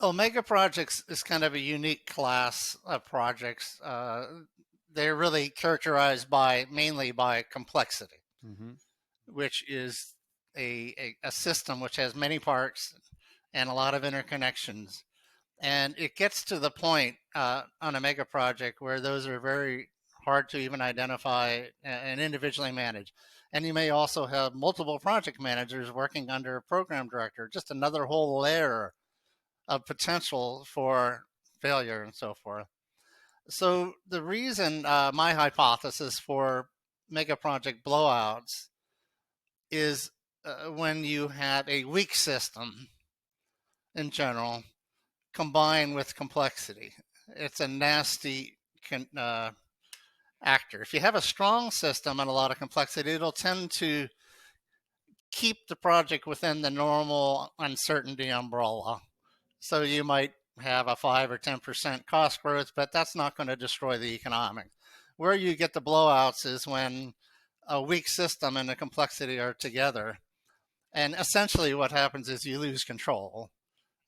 Omega projects is kind of a unique class of projects. They're really characterized mainly by complexity, Mm-hmm. which is a system which has many parts and a lot of interconnections. And it gets to the point on a mega project where those are very hard to even identify and individually manage. And you may also have multiple project managers working under a program director, just another whole layer of potential for failure and so forth. So the reason, my hypothesis for mega project blowouts is when you have a weak system in general combined with complexity. It's a nasty actor. If you have a strong system and a lot of complexity, it'll tend to keep the project within the normal uncertainty umbrella. So you might have a 5 or 10% cost growth, but that's not going to destroy the economics. Where you get the blowouts is when a weak system and the complexity are together. And essentially what happens is you lose control.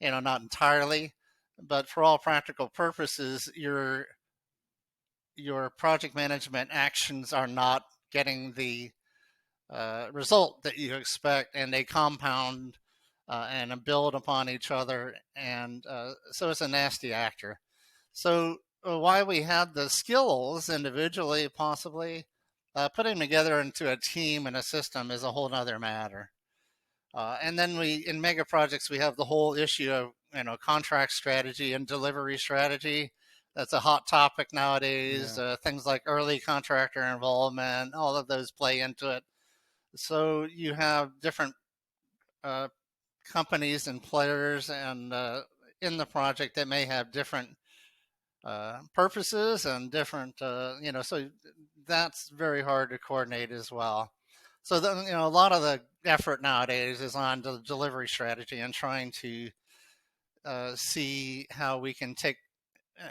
Not entirely, but for all practical purposes, your project management actions are not getting the result that you expect, and they compound and build upon each other, and so it's a nasty actor. So while we have the skills individually, possibly putting them together into a team and a system is a whole other matter. And then in mega projects, we have the whole issue of contract strategy and delivery strategy. That's a hot topic nowadays. Yeah. Things like early contractor involvement, all of those play into it. So you have different uh, companies and players and in the project that may have different purposes and different, so that's very hard to coordinate as well. So a lot of the effort nowadays is on the delivery strategy and trying to see how we can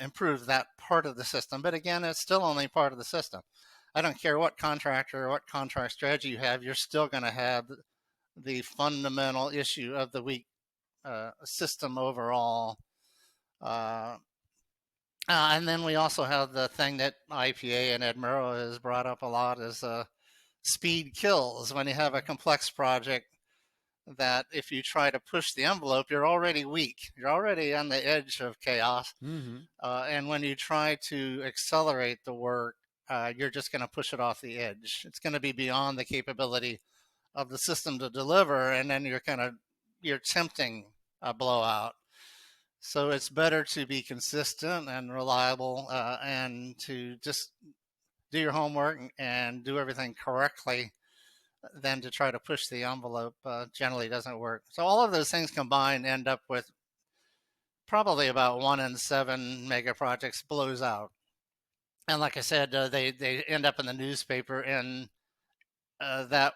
improve that part of the system. But again, it's still only part of the system. I don't care what contractor or what contract strategy you have, you're still going to have the fundamental issue of the weak system overall. Uh, and then we also have the thing that IPA and Ed Murrow has brought up a lot is speed kills. When you have a complex project, that if you try to push the envelope, you're already weak. You're already on the edge of chaos. Mm-hmm. And when you try to accelerate the work, you're just going to push it off the edge. It's going to be beyond the capability of the system to deliver, and then you're tempting a blowout. So it's better to be consistent and reliable, and to just do your homework and do everything correctly than to try to push the envelope. Generally doesn't work. So all of those things combined end up with probably about 1 in 7 mega projects blows out. And like I said, they end up in the newspaper, and that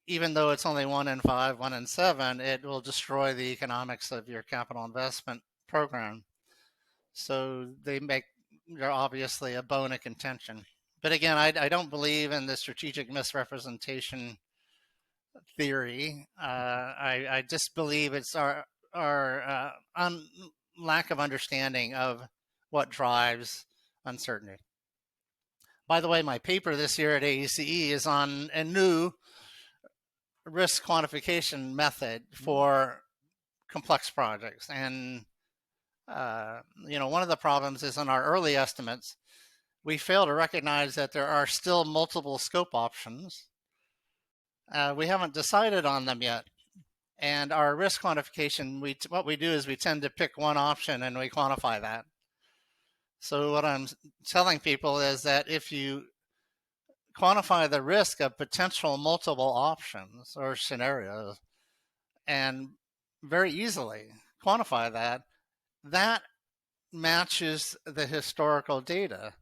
even though it's only 1 in 5, 1 in 7, it will destroy the economics of your capital investment program. So they're obviously a bone of contention. But again, I don't believe in the strategic misrepresentation theory. I just believe it's our lack of understanding of what drives uncertainty. By the way, my paper this year at AACE is on a new risk quantification method for complex projects. And, one of the problems is in our early estimates, we fail to recognize that there are still multiple scope options. We haven't decided on them yet. And our risk quantification, what we do is we tend to pick one option and we quantify that. So what I'm telling people is that if you quantify the risk of potential multiple options or scenarios and very easily quantify that, that matches the historical data.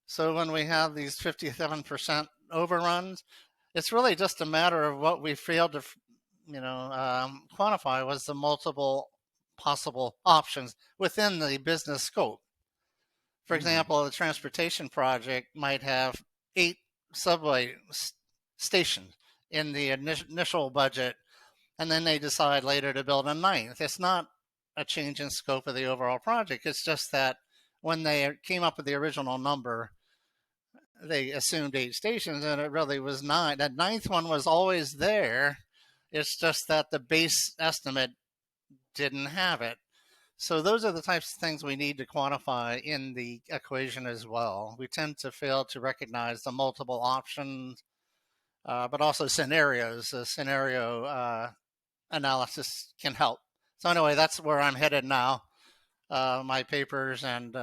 So when we have these 57% overruns, it's really just a matter of what we failed to quantify was the multiple possible options within the business scope. For example, the transportation project might have 8 subway stations in the initial budget, and then they decide later to build a 9th. It's not a change in scope of the overall project. It's just that when they came up with the original number, they assumed 8 stations, and it really was 9. That ninth one was always there. It's just that the base estimate didn't have it. So those are the types of things we need to quantify in the equation as well. We tend to fail to recognize the multiple options, but also scenarios. The scenario analysis can help. So anyway, that's where I'm headed now. My papers and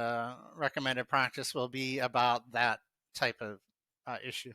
recommended practice will be about that type of issue.